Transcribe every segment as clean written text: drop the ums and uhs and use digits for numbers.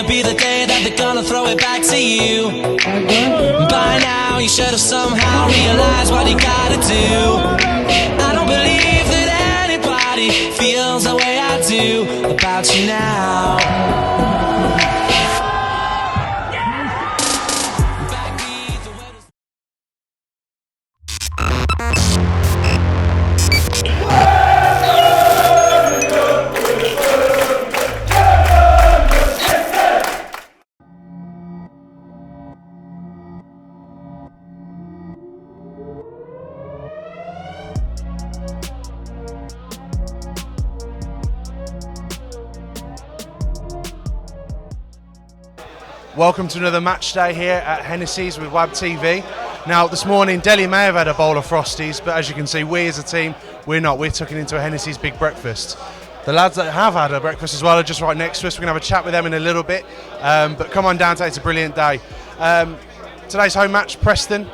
gonna be the day that they're gonna throw it back to you. By now you should have somehow realized what you gotta do. I don't believe that anybody feels the way I do about you now. Welcome to another match day here at Hennessey's with WAB TV. Now this morning Delhi may have had a bowl of Frosties, but as you can see we as a team, we're not. We're tucking into a Hennessey's big breakfast. The lads that have had a breakfast as well are just right next to us. We're going to have a chat with them in a little bit, but come on down today, it's a brilliant day. Today's home match, Preston,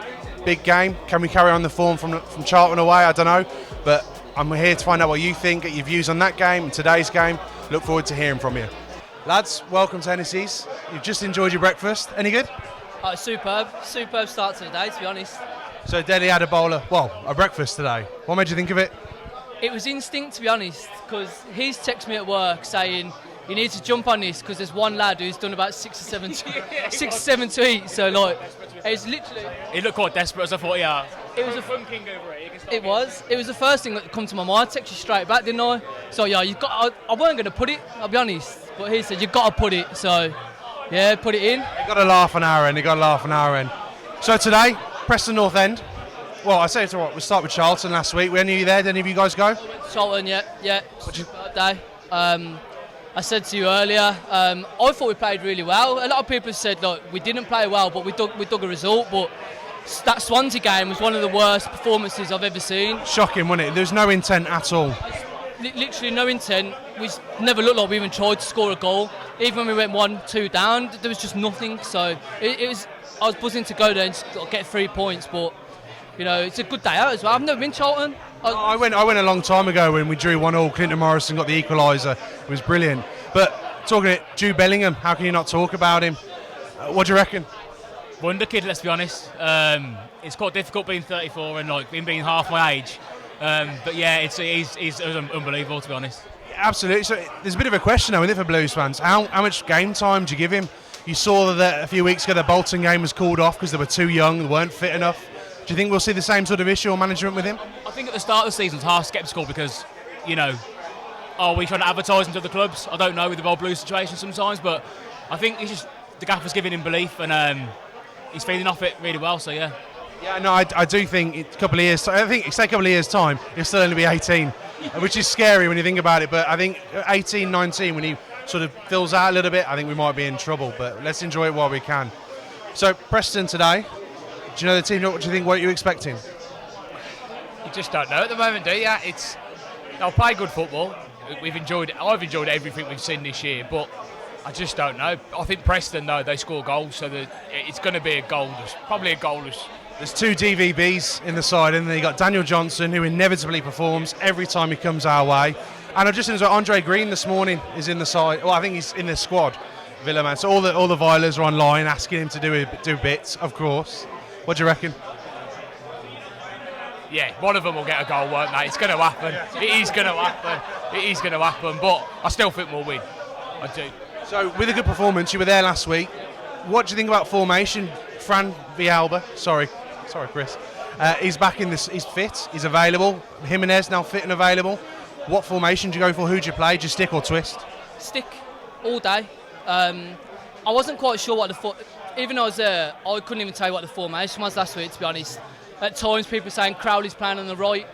big game. Can we carry on the form from Charlton away? I don't know, but I'm here to find out what you think, get your views on that game and today's game. Look forward to hearing from you. Lads, welcome to Hennessey's. You've just enjoyed your breakfast. Any good? Superb start to the day, to be honest. So Delhi had a breakfast today. What made you think of it? It was instinct, to be honest, because he's texted me at work saying you need to jump on this because there's one lad who's done about six or seven to eat. So like, it's literally. He looked quite desperate, as I thought. Yeah. It was a fun king over it. It was the first thing that come to my mind. I texted you straight back, didn't I? So yeah, I weren't going to put it. I'll be honest, but he said you got to put it. So yeah, put it in. You got to laugh an hour in. So today, Preston North End. Well, I say it's all right. We'll start with Charlton last week. Were any of you there? Did any of you guys go? Charlton, yeah. Day. I said to you earlier, I thought we played really well. A lot of people have said like we didn't play well, but we dug a result. But that Swansea game was one of the worst performances I've ever seen. Shocking, wasn't it? There's no intent at all. Literally no intent. We never looked like we even tried to score a goal. Even when we went 1-2 down, there was just nothing. So it was. I was buzzing to go there and just get 3 points, but you know it's a good day out as well. I've never been Charlton. I went a long time ago when we drew 1-1. Clinton Morrison got the equaliser. It was brilliant. But talking to Jude Bellingham, how can you not talk about him? What do you reckon? Wonder kid, let's be honest. It's quite difficult being 34 and like him being half my age. But yeah, he's unbelievable, to be honest. Absolutely. So there's a bit of a question now, isn't it, for Blues fans? How much game time do you give him? You saw that a few weeks ago the Bolton game was called off because they were too young, they weren't fit enough. Do you think we'll see the same sort of issue or management with him? I think at the start of the season it's half sceptical because, you know, are we trying to advertise into the clubs? I don't know with the whole Blues situation sometimes, but I think it's just the gaffer's giving him belief and he's feeding off it really well, so yeah. Yeah, no, I do think a couple of years time, he'll still only be 18, which is scary when you think about it. But I think 18, 19, when he sort of fills out a little bit, I think we might be in trouble. But let's enjoy it while we can. So Preston today, do you know the team? What do you think? What are you expecting? You just don't know at the moment, do you? They'll play good football. I've enjoyed everything we've seen this year, but I just don't know. I think Preston, though, they score goals, so it's going to be probably a goalless. There's two DVBs in the side, and then you got Daniel Johnson, who inevitably performs every time he comes our way. And I've just seen as well, Andre Green this morning is in the side. Well, I think he's in the squad, Villa man. So all the Violers are online asking him to do bits, of course. What do you reckon? Yeah, one of them will get a goal, won't they? It's going to happen. It is going to happen. But I still think we'll win. I do. So with a good performance, you were there last week. What do you think about formation? Fran Villalba, sorry Chris. He's back in this. He's fit. He's available. Jimenez now fit and available. What formation do you go for? Who do you play? Do you stick or twist? Stick all day. I wasn't quite sure even though I was there, I couldn't even tell you what the formation was last week, to be honest. At times people saying Crowley's playing on the right.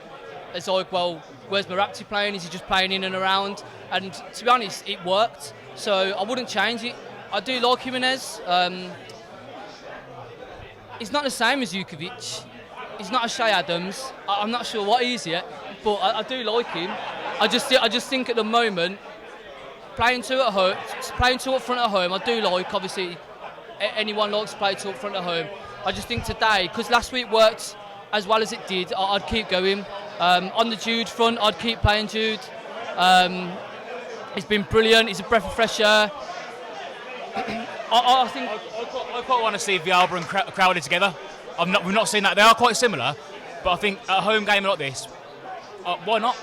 It's like, well, where's Marapti playing? Is he just playing in and around? And to be honest, it worked. So I wouldn't change it. I do like Jimenez. He's not the same as Jukovic. He's not a Shea Adams. I'm not sure what he is yet, but I do like him. I just think at the moment, playing two up front at home, I do like. Obviously, anyone likes to play two up front at home. I just think today, because last week worked as well as it did, I'd keep going. On the Jude front, I'd keep playing Jude. He's been brilliant. He's a breath of fresh air. I think I quite want to see Villalba and Crowley together. We've not seen that. They are quite similar, but I think at a home game like this, why not?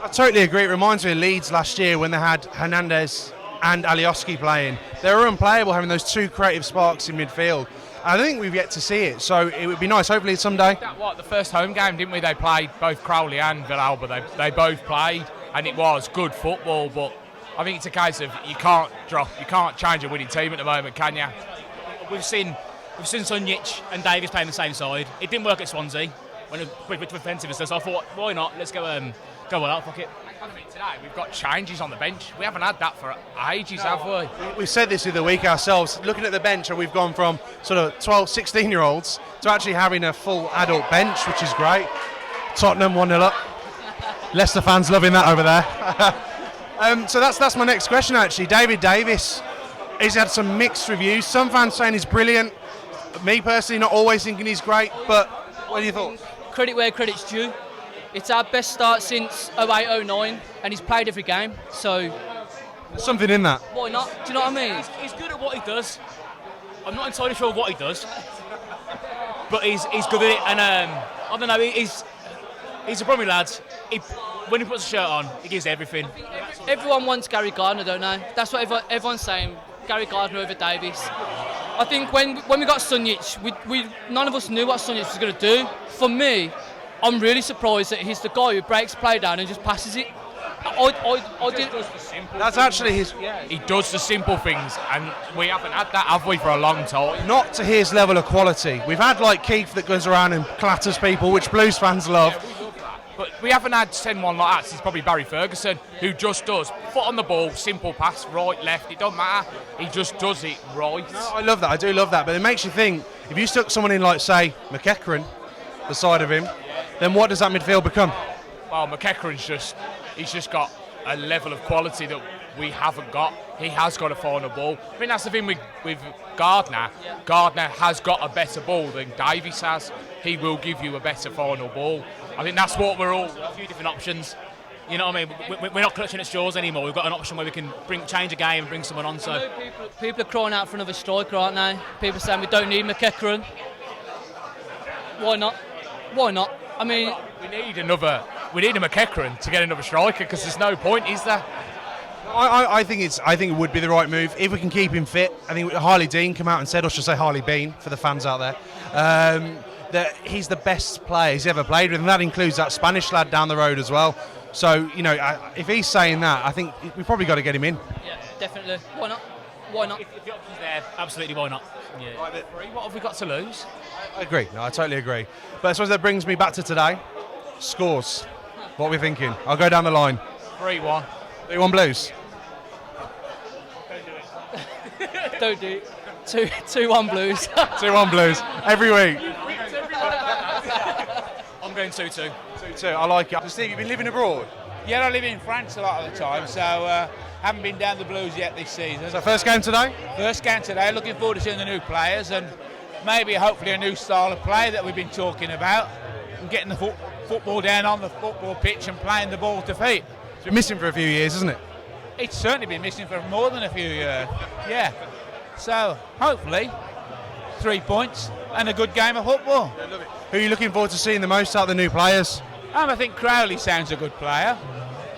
I totally agree. It reminds me of Leeds last year when they had Hernandez and Alioski playing. They were unplayable having those two creative sparks in midfield. I don't think we've yet to see it, so it would be nice. Hopefully someday. The first home game, didn't we? They played both Crowley and Villalba. They both played, and it was good football. But I think it's a case of you can't change a winning team at the moment, can you? We've seen Sunjic and Davies playing the same side. It didn't work at Swansea when with defensive and stuff. So I thought, why not? Let's go all out, fuck it. I think today we've got changes on the bench. We haven't had that for ages, have we? We said this the other week ourselves, looking at the bench, and we've gone from sort of 12, 16-year-olds to actually having a full adult bench, which is great. Tottenham 1-0 up. Leicester fans loving that over there. So that's my next question, actually. David Davis, he's had some mixed reviews. Some fans saying he's brilliant. Me personally, not always thinking he's great, but what are your thoughts? credit where credit's due. It's our best start since 08-09, and he's played every game, so... There's something in that. Why not? Do you know what I mean? He's good at what he does. I'm not entirely sure what he does, but he's good at it, and I don't know, he's a Bromley lad. When he puts a shirt on, he gives everything. Everyone wants Gary Gardner, don't they? That's what everyone's saying, Gary Gardner over Davies. I think when we got Sunjic, we none of us knew what Sunjic was going to do. For me, I'm really surprised that he's the guy who breaks play down and just passes it. I did. That's actually his. He does the simple things, and we haven't had that, have we, for a long time? Not to his level of quality. We've had like Keith that goes around and clatters people, which Blues fans love. But we haven't had someone like that since probably Barry Ferguson, who just does foot on the ball, simple pass, right, left, it don't matter. He just does it right. No, I love that. I do love that. But it makes you think, if you stuck someone in like, say, McEachran, the side of him, then what does that midfield become? Well, McEachran's he's just got a level of quality that we haven't got. He has got a final ball. I mean, that's the thing with Gardner. Yeah. Gardner has got a better ball than Davies has. He will give you a better final ball. I think that's what we're all... A few different options. You know what I mean? We're not clutching at straws anymore. We've got an option where we can change a game and bring someone on. So people are crying out for another striker, aren't they? People are saying we don't need McEachran. Why not? Why not? I mean... We need a McEachran to get another striker, because there's no point, is there? I think it would be the right move if we can keep him fit. I think Harley Dean came out and said, or should I say Harley Bean for the fans out there, that he's the best player he's ever played with, and that includes that Spanish lad down the road as well. So, you know, if he's saying that, I think we've probably got to get him in. Yeah, definitely. Why not? Why not? If the option's there, absolutely, why not? Yeah. What have we got to lose? I agree. No, I totally agree. But I suppose that brings me back to today. Scores. What are we thinking? I'll go down the line. 3-1. 3-1 Blues. Don't do it. 2-1 Blues. 2-1 Blues. Every week. I'm going 2-2. 2-2. I like it. Steve, you've been living abroad? Yeah, I live in France a lot of the time, so haven't been down the Blues yet this season. So first game today? First game today. Looking forward to seeing the new players and maybe hopefully a new style of play that we've been talking about, and getting the football down on the football pitch and playing the ball to feet. It's been missing for a few years, hasn't it? It's certainly been missing for more than a few years. Yeah. So hopefully 3 points and a good game of football. Yeah, love it. Who are you looking forward to seeing the most out of the new players? I think Crowley sounds a good player.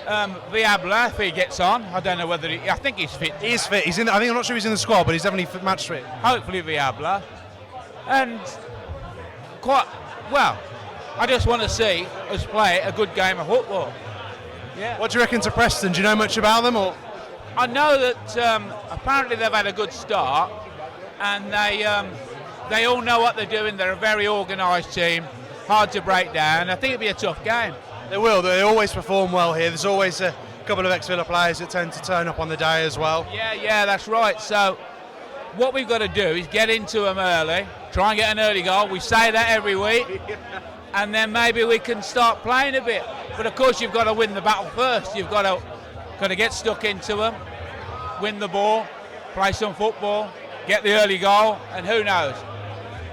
Villalba, if he gets on, I don't know whether I think he's fit. He is fit. I'm not sure he's in the squad, but he's definitely match fit. Hopefully Villalba. And I just want to see us play a good game of football. Yeah. What do you reckon to Preston? Do you know much about them? Or I know that apparently they've had a good start, and they all know what they're doing. They're a very organised team, hard to break down. I think it'll be a tough game. They will. They always perform well here. There's always a couple of ex-Villa players that tend to turn up on the day as well. Yeah, that's right. So what we've got to do is get into them early, try and get an early goal. We say that every week. And then maybe we can start playing a bit. But of course you've got to win the battle first. You've got to get stuck into them, win the ball, play some football, get the early goal, and who knows?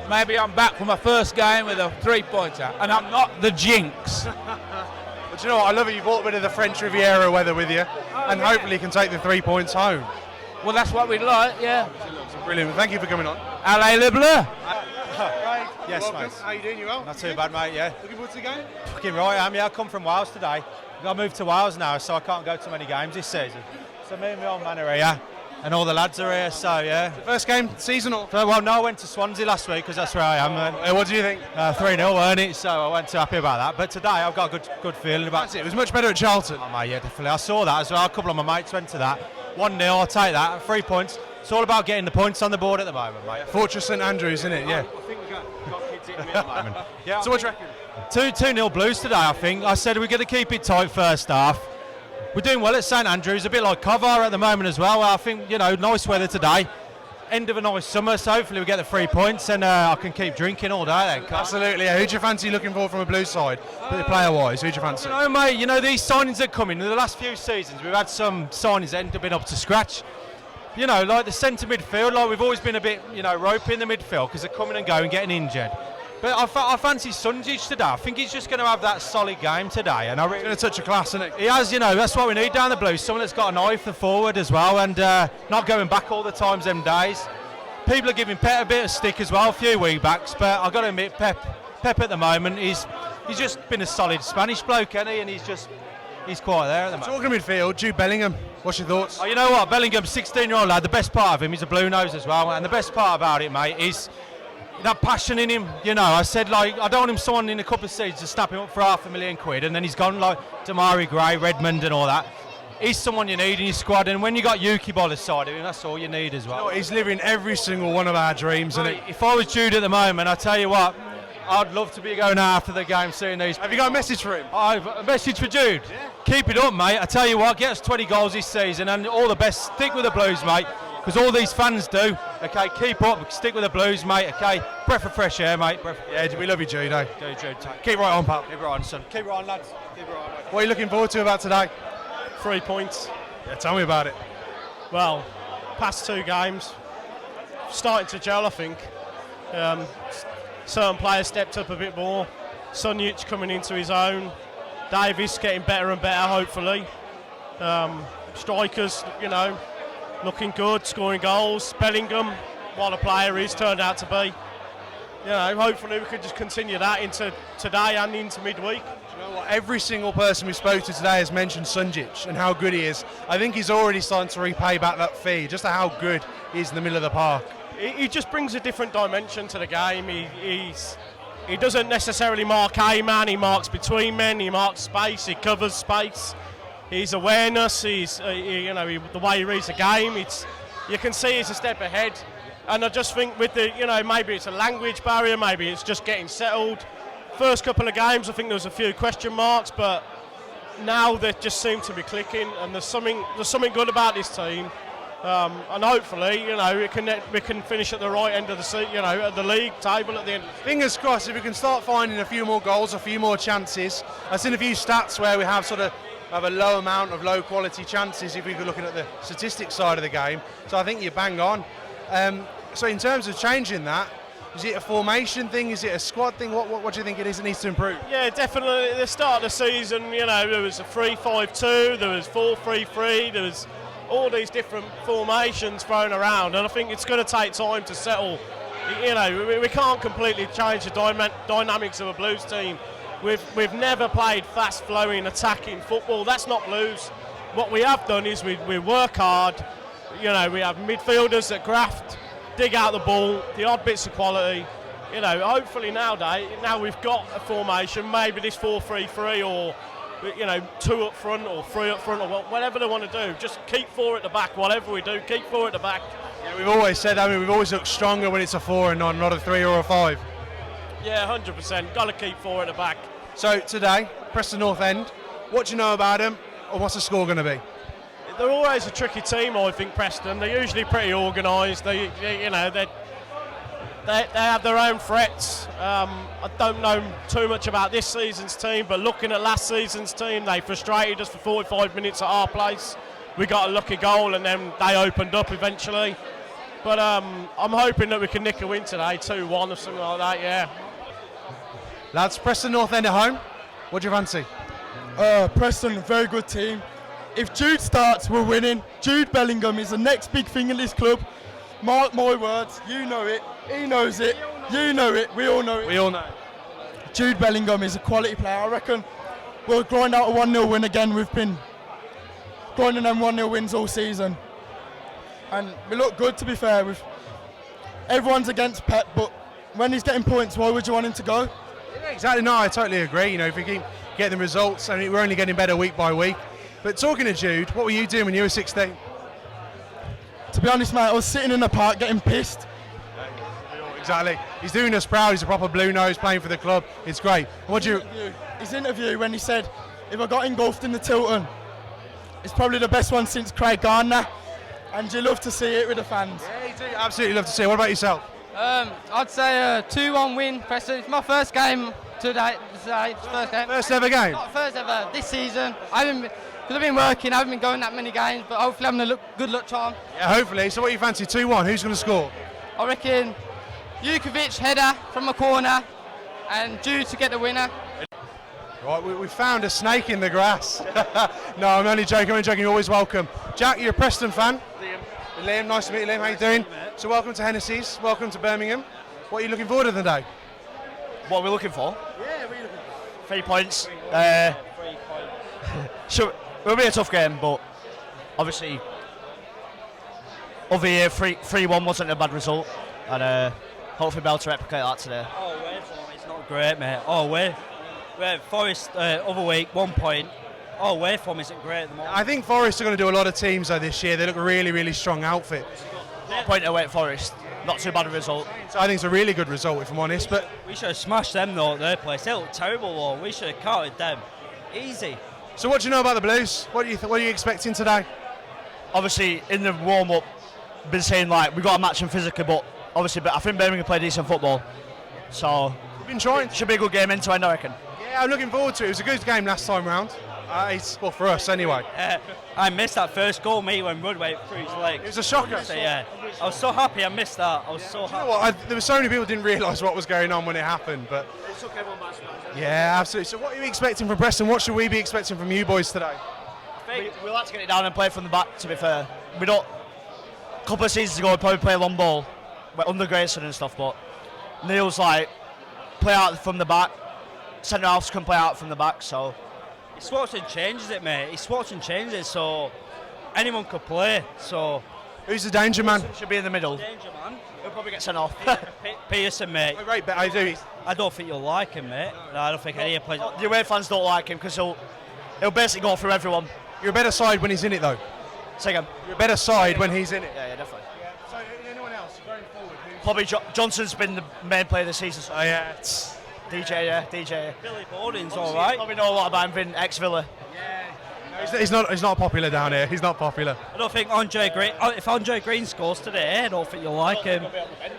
Maybe I'm back from my first game with a 3-pointer, and I'm not the jinx. But you know what? I love it. You brought a bit of the French Riviera weather with you, and hopefully you can take the 3 points home. Well, that's what we'd like, yeah. Brilliant. Thank you for coming on. Allez le bleu. Yes, Welcome. mate. How you doing? You well? Not too bad, mate, yeah. Looking forward to the game? Fucking right, I am, yeah. I come from Wales today. I moved to Wales now, so I can't go to many games this season. So me and my old man are here, and all the lads are here, so yeah. First game season or? Well, no, I went to Swansea last week, because that's where I am. What do you think? 3-0, weren't it? So I wasn't too happy about that. But today, I've got a good feeling about It was much better at Charlton. Oh, mate, yeah, definitely. I saw that as well. A couple of my mates went to that. 1-0, I'll take that. 3 points. It's all about getting the points on the board at the moment, mate. Fortress St Andrews, isn't it? Yeah. I think we've got kids hitting me at the moment. Yeah, So what do you reckon? 2-0 Blues today, I think. I said we're going to keep it tight first half. We're doing well at St Andrews, a bit like Covar at the moment as well. I think, nice weather today. End of a nice summer, so hopefully we get the 3 points and I can keep drinking all day then. Absolutely. Yeah. Who do you fancy looking for from a Blues side? Player-wise, who do you fancy? Mate, these signings that come in the last few seasons, we've had some signings that haven't been up to scratch. Like the centre midfield, like we've always been a bit, ropey in the midfield because they're coming and going, getting injured. But I fancy Sunjic today. I think he's just going to have that solid game today. And He's going to touch a class, isn't he? He has, that's what we need down the Blues. Someone that's got an eye for forward as well and not going back all the times them days. People are giving Pep a bit of stick as well, a few week backs, but I've got to admit, Pep at the moment, he's just been a solid Spanish bloke, hasn't he? And he's quite there at the moment. Talking midfield, Jude Bellingham. What's your thoughts? Oh, you know what? Bellingham's 16-year-old lad. The best part of him, he's a blue nose as well. And the best part about it, mate, is that passion in him. I said, I don't want him someone in a couple of seasons to snap him up for £500,000 and then he's gone like Damari Gray, Redmond and all that. He's someone you need in your squad, and when you got Yuki by the side of him, that's all you need as well. He's living every single one of our dreams, isn't he? If I was Jude at the moment, I tell you what, I'd love to be going out after the game seeing these. Have you got a message for him? I've a message for Jude. Yeah. Keep it up, mate. I tell you what, get us 20 goals this season, and all the best. Stick with the Blues, mate, because all these fans do. Okay, keep up. Stick with the Blues, mate. Okay, breath of fresh air, mate. Yeah, we love you, Jude. Eh? Jude. Keep right on, pal. Keep right on, son. Keep right on, lads. Keep right on, mate. What are you looking forward to about today? 3 points. Yeah, tell me about it. Well, past 2 games, starting to gel, I think. Certain players stepped up a bit more. Sunjic coming into his own. Davis getting better and better, hopefully. Strikers, looking good, scoring goals. Bellingham, what a player he's turned out to be. Hopefully we could just continue that into today and into midweek. You know what? Every single person we spoke to today has mentioned Sunjic and how good he is. I think he's already starting to repay back that fee, just how good he is in the middle of the park. He just brings a different dimension to the game. He doesn't necessarily mark a man, he marks between men, he marks space, he covers space. His awareness, the way he reads the game, you can see he's a step ahead. And I just think with the, maybe it's a language barrier, maybe it's just getting settled. First couple of games, I think there was a few question marks, but now they just seem to be clicking, and there's something good about this team. And hopefully, we can finish at the right end of the seat, at the league table at the end. Fingers crossed, if we can start finding a few more goals, a few more chances. I've seen a few stats where we have a low amount of low quality chances if we could looking at the statistics side of the game. So I think you're bang on. So in terms of changing that, is it a formation thing? Is it a squad thing? What do you think it is that needs to improve? Yeah, definitely. At the start of the season, there was a 3-5-2, there was 4-3-3, there was all these different formations thrown around, and I think it's going to take time to settle. We can't completely change the dynamics of a Blues team. We've never played fast-flowing, attacking football. That's not Blues. What we have done is we work hard. We have midfielders that graft, dig out the ball, the odd bits of quality. Hopefully now we've got a formation, maybe this 4-3-3 or 2 up front or 3 up front or whatever they want to do. Just keep 4 at the back, whatever we do, keep 4 at the back. Yeah, we've always said, we've always looked stronger when it's a 4 and not a 3 or a 5. Yeah, 100%. Got to keep 4 at the back. So today, Preston North End, what do you know about them, or what's the score going to be? They're always a tricky team, I think, Preston. They're usually pretty organised. They have their own threats. I don't know too much about this season's team, but looking at last season's team, they frustrated us for 45 minutes at our place. We got a lucky goal and then they opened up eventually. But I'm hoping that we can nick a win today, 2-1 or something like that, yeah. Lads, Preston North End at home, what do you fancy? Preston, very good team. If Jude starts, we're winning. Jude Bellingham is the next big thing in this club. Mark my words, you know it, he knows it, you know it, we all know it. We all know. Jude Bellingham is a quality player. I reckon we'll grind out a 1-0 win again. We've been grinding them 1-0 wins all season. And we look good, to be fair. Everyone's against Pep, but when he's getting points, why would you want him to go? Yeah, exactly. No, I totally agree. You know, if we keep getting the results, I mean, we're only getting better week by week. But talking to Jude, what were you doing when you were 16? To be honest, mate, I was sitting in the park getting pissed. Exactly. He's doing us proud. He's a proper blue nose playing for the club. It's great. His interview when he said, if I got engulfed in the Tilton, it's probably the best one since Craig Gardner. And you love to see it with the fans. Yeah, you do. Absolutely love to see it. What about yourself? I'd say a 2-1 win, Preston. It's my first game today. First game. First ever game? Not first ever this season. Because I've been working, I haven't been going that many games, but hopefully I'm going to good luck charm. Yeah, hopefully. So what do you fancy? 2-1. Who's going to score? I reckon Jukovic header from a corner and Jude to get the winner. Right, we found a snake in the grass. No, I'm only joking. You're always welcome. Jack, you're a Preston fan? Liam, nice to meet you, Liam. How you doing? So welcome to Hennessy's. Welcome to Birmingham. What are you looking forward to today? What are we looking for? Yeah, what are you looking for? 3 points. Sure, it'll be a tough game, but obviously, over here, 3-1 wasn't a bad result, and hopefully be able to replicate that today. Oh, away form is not great, mate. Oh, away. Forest, other week, 1 point. Oh, away form isn't great at the moment. I think Forest are going to do a lot of teams though this year. They look a really, really strong outfit. 1 point away at Forest, not too bad a result. So I think it's a really good result, if I'm honest. But we should have smashed them though at their place. They look terrible though. We should have counted them. Easy. So what do you know about the Blues? What are you expecting today? Obviously, in the warm-up, been saying like we got to match them physically, but obviously, I think Birmingham play decent football. So we've been trying. Should be a good game into end, I reckon. Yeah, I'm looking forward to it. It was a good game last time round. Well, for us anyway. I missed that first goal, mate, when Rudd went through his legs. It was a shocker. So, yeah, I was so happy I missed that. I was so happy. You know what? There were so many people who didn't realise what was going on when it happened, but It took everyone back. yeah, absolutely. So what are you expecting from Preston? What should we be expecting from you boys today? We like to get it down and play from the back, to be fair. We don't. A couple of seasons ago, we probably play a long ball under Grayson and stuff, but Neil's like, play out from the back. Centre halves can play out from the back, so. He swaps and changes it, mate. He swaps and changes it, so anyone could play. So who's the danger man? Should be in the middle. Danger man. He'll probably get sent off. Pearson, mate. I do. I don't think you'll like him, mate. No, I don't think any players. The away fans don't like him because he'll basically go through everyone. You're a better side when he's in it, though. Say again. You're a better side when he's in it. Yeah, definitely. Yeah. So anyone else going forward? Probably Johnson's been the main player this season. So. Oh yeah. DJ. Billy Bording's all right. Probably know a lot about him being ex-Villa. No, he's not popular down here. He's not popular. I don't think Andre Green. If Andre Green scores today, I don't think you'll like him.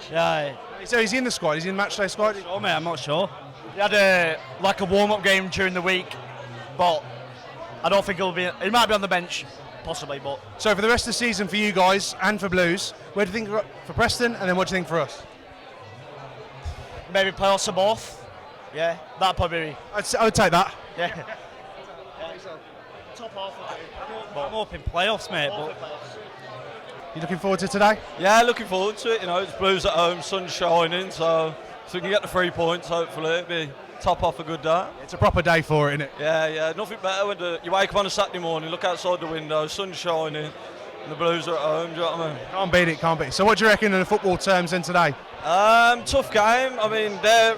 Yeah. So he's in the squad. He's in the Matchday squad. Oh mate, I'm not sure. He had a warm-up game during the week, but I don't think he'll be. He might be on the bench, possibly. But so for the rest of the season for you guys and for Blues, where do you think for Preston, and then what do you think for us? Maybe playoffs or both. Yeah, that'd probably be. I would take that. Yeah. Top half of it. I'm hoping playoffs, mate. But You looking forward to today? Yeah, looking forward to it. You know, it's Blues at home, sun's shining, so we can get the 3 points. Hopefully, it'll be top off a good day. It's a proper day for it, isn't it? Yeah. Nothing better when you wake up on a Saturday morning, look outside the window, sun's shining, and the Blues are at home. Do you know what I mean? Can't beat it. So what do you reckon in the football terms then today? Tough game. I mean, they're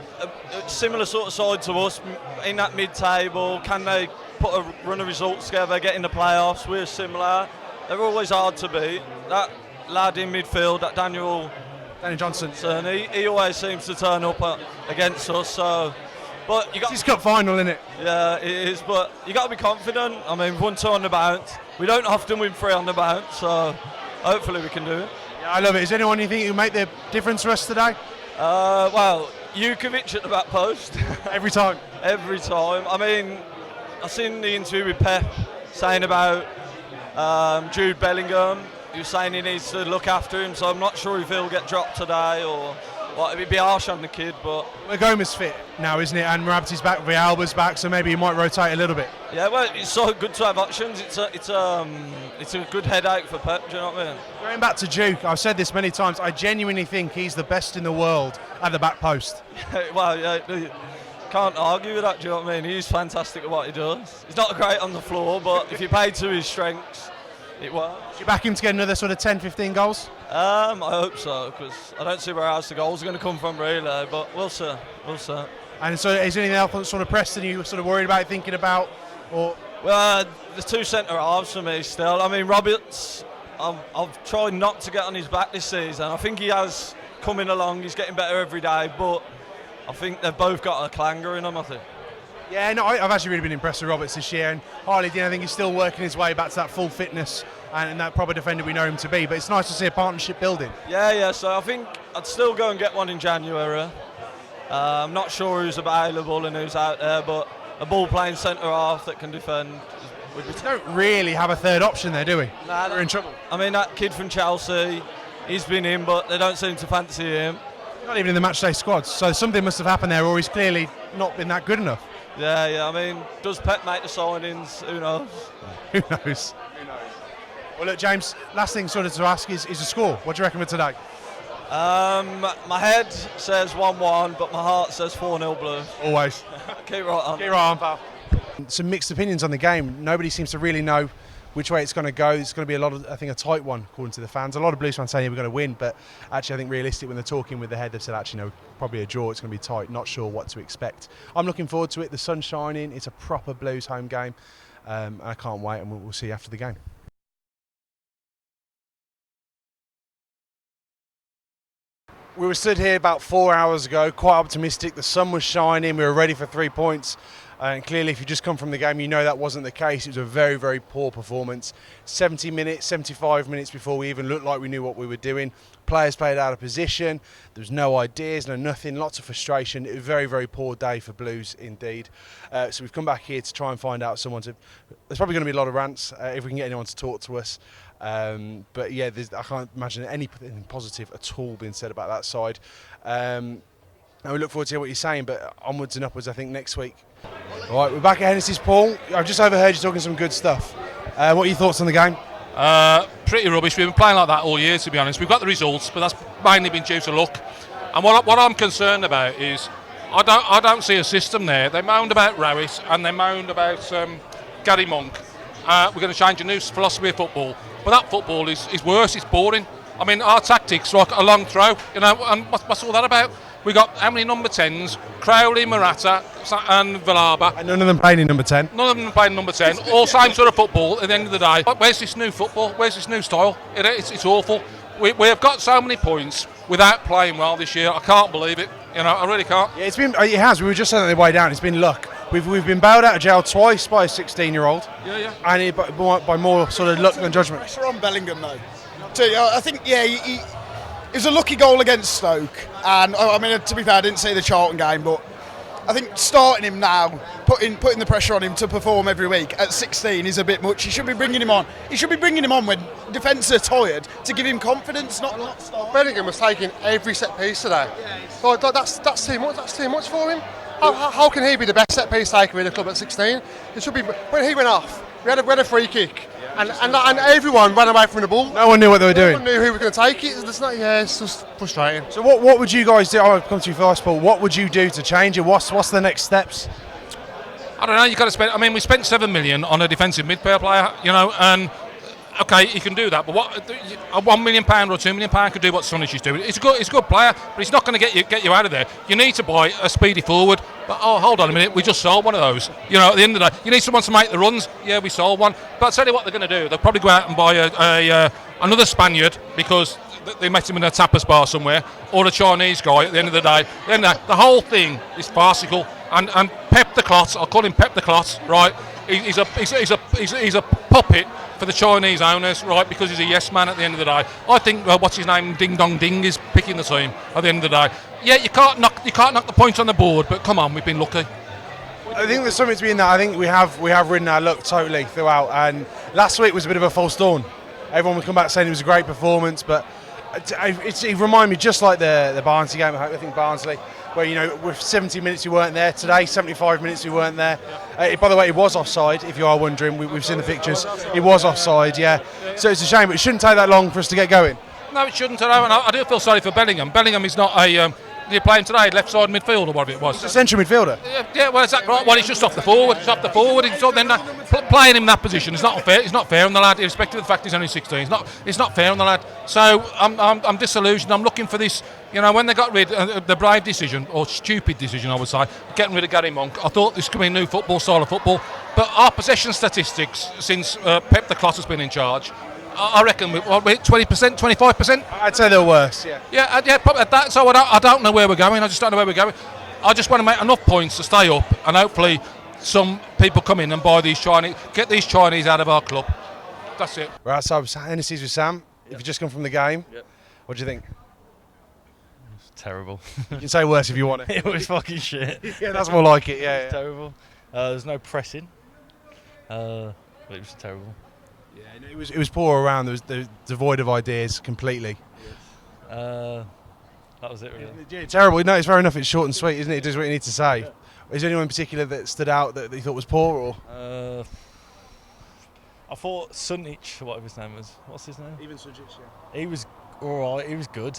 a similar sort of side to us in that mid-table. Can they put a run of results together, get in the playoffs? We're similar. They're always hard to beat. That lad in midfield, that Daniel Johnson, he always seems to turn up against us. So, but you got it's his cup final, isn't it? Yeah, it is. But you got to be confident. I mean, we've won 2 on the bounce. We don't often win 3 on the bounce, so hopefully we can do it. Yeah, I love it. Is there anyone you think who make the difference for us today? Well, Jukovic at the back post. Every time. Every time. I mean, I've seen the interview with Pep saying about Jude Bellingham. He was saying he needs to look after him, so I'm not sure if he'll get dropped today or Well, it'd be harsh on the kid, but Magoma's fit now, isn't it? And Marabity's back, Vialba's back, so maybe he might rotate a little bit. yeah, well, it's so good to have options. It's a good headache for Pep. Do you know what I mean? Going back to Duke, I've said this many times, I genuinely think he's the best in the world at the back post. Well, yeah, can't argue with that. Do you know what I mean? He's fantastic at what he does. He's not great on the floor, but if you play to his strengths, it works. Do you back him to get another sort of 10, 15 goals? I hope so, because I don't see where else the goals are going to come from really, but we'll see. And so is there anything else sort of Preston you were sort of worried about, thinking about? Or Well, the two centre halves for me still. I mean, Roberts, I've tried not to get on his back this season. I think he has coming along, he's getting better every day, but I think they've both got a clanger in them, I think. Yeah, no, I've actually really been impressed with Roberts this year, and Harley Dean, I think he's still working his way back to that full fitness and that proper defender we know him to be, but it's nice to see a partnership building. Yeah, so I think I'd still go and get one in January. I'm not sure who's available and who's out there, but a ball-playing centre-half that can defend. We don't really have a third option there, do we? Nah, we're in trouble. I mean, that kid from Chelsea, he's been in, but they don't seem to fancy him. Not even in the matchday squad, so something must have happened there, or he's clearly not been that good enough. Yeah, I mean, does Pep make the signings? Who knows? Who knows? Well, look, James, last thing sort of to ask is the score. What do you reckon for today? My head says 1-1, but my heart says 4-0 Blues. Always. Keep right on. Keep right on, pal. Some mixed opinions on the game. Nobody seems to really know which way it's going to go. It's going to be a tight one, according to the fans. A lot of Blues fans saying we're going to win, but actually I think realistic when they're talking with the head, they've said actually no, probably a draw. It's going to be tight. Not sure what to expect. I'm looking forward to it. The sun's shining. It's a proper Blues home game. I can't wait, and we'll see you after the game. We were stood here about 4 hours ago, quite optimistic. The sun was shining. We were ready for 3 points. And clearly, if you just come from the game, you know that wasn't the case. It was a very, very poor performance. 70 minutes, 75 minutes before we even looked like we knew what we were doing. Players played out of position. There was no ideas, no nothing, lots of frustration. It was a very, very poor day for Blues indeed. So we've come back here to try and find out someone to... There's probably going to be a lot of rants if we can get anyone to talk to us. But yeah, I can't imagine anything positive at all being said about that side. And we look forward to hear what you're saying, but onwards and upwards, I think, next week. All right, we're back at Hennessy's, Paul. I've just overheard you talking some good stuff. What are your thoughts on the game? Pretty rubbish. We've been playing like that all year, to be honest. We've got the results, but that's mainly been due to luck. And what I'm concerned about is I don't see a system there. They moaned about Rowett and they moaned about Gary Monk. We're going to change a new philosophy of football, but that football is worse. It's boring. I mean, our tactics like a long throw, and what's all that about? We got how many number 10s? Crowley, Murata, and Villarba. And none of them playing in number 10. None of them playing number 10. All same sort of football. At the end of the day, where's this new football? Where's this new style? It's awful. We have got so many points without playing well this year. I can't believe it. I really can't. Yeah, it has. We were just saying on the way down. It's been luck. We've been bailed out of jail twice by a 16-year-old. Yeah. And by more sort of luck than judgment. Pressure on Bellingham though. I think it was a lucky goal against Stoke, and I mean, to be fair, I didn't see the Charlton game, but I think starting him now, putting the pressure on him to perform every week at 16 is a bit much. He should be bringing him on. He should be bringing him on when defence are tired to give him confidence, not start. Bellingham was taking every set piece today. That's too much. That's too much for him. How can he be the best set piece taker in the club at 16? It should be when he went off. We had a free kick. And everyone ran away from the ball. No one knew what they were doing. No one knew who was going to take it. It's just frustrating. So what would you guys do? I'll come to you first, Paul. What would you do to change it? What's the next steps? I don't know. You've got to spend. I mean, we spent 7 million on a defensive midfield player, and okay, you can do that. But what a £1 million or £2 million could do what Sonich is doing. It's a good player, but he's not going to get you out of there. You need to buy a speedy forward. But hold on a minute, we just sold one of those. At the end of the day, you need someone to make the runs. Yeah, we sold one. But I'll tell you what they're going to do. They'll probably go out and buy another Spaniard because they met him in a tapas bar somewhere, or a Chinese guy. At the end of the day, the whole thing is farcical. And Pep the Clot, I'll call him Pep the Clot, right? He's a puppet for the Chinese owners, right? Because he's a yes man at the end of the day. I think what's his name, Ding Dong Ding, is picking the team at the end of the day. Yeah, you can't knock the points on the board, but come on, we've been lucky. I think there's something to be in that. I think we have ridden our luck totally throughout. And last week was a bit of a false dawn. Everyone would come back saying it was a great performance, but It reminded me just like the Barnsley game. I think Barnsley, where with 70 minutes we weren't there today, 75 minutes we weren't there. By the way, it was offside. If you are wondering, we've seen the pictures. It was offside, yeah. So it's a shame, but it shouldn't take that long for us to get going. No, it shouldn't. And I do feel sorry for Birmingham. Birmingham is not a. You're playing today, left side midfield or whatever it was. He's a central midfielder. Yeah, well, exactly right. Well, he's just off the forward. It's off the forward. Playing him in that position is not fair. It's not fair on the lad, irrespective of the fact he's only 16. It's not fair on the lad. So I'm disillusioned. I'm looking for this. When they got rid of the brave decision, or stupid decision, I would say, getting rid of Gary Monk, I thought this could be a new football style of football. But our possession statistics since Pep the Clot has been in charge, I reckon we're 20%, 25%. I'd say they're worse. Yeah, probably at that. So I don't know where we're going. I just don't know where we're going. I just want to make enough points to stay up, and hopefully some people come in and buy these Chinese, get these Chinese out of our club. That's it. We're outside with Hennessy's with Sam. If you just come from the game, what do you think? It's terrible. You can say worse if you want it. It was fucking shit. Yeah, that's more like it. Yeah, It's terrible. There's no pressing. But it was terrible. Yeah, it was poor around. There was devoid of ideas completely. That was it, really. Yeah, terrible. No, it's fair enough. It's short and sweet, isn't it? It does what you need to say. Is there anyone in particular that stood out that you thought was poor, or? I thought Sunich, whatever his name was. What's his name? Even Sunich, yeah. He was all right. He was good.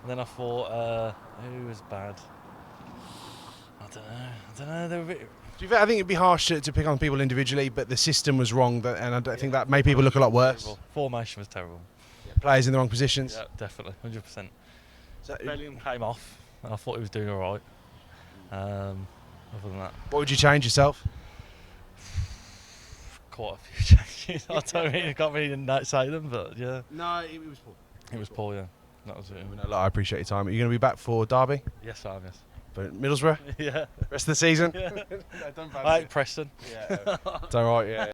And then I thought, who was bad? I don't know. They were a bit. I think it'd be harsh to pick on people individually, but the system was wrong, and I don't think that made people look a lot worse. Terrible. Formation was terrible. Yeah, players in the wrong positions. Yeah, definitely, 100%. So Bellingham came off, and I thought he was doing all right. Other than that, what would you change yourself? Quite a few changes. I can't really say them, but yeah. No, it was poor. It was poor, yeah. That was it. No, I appreciate your time. Are you going to be back for Derby? Yes, I am. Yes. But Middlesbrough? Yeah. Rest of the season? Yeah. I like Preston. Yeah. Don't right, yeah.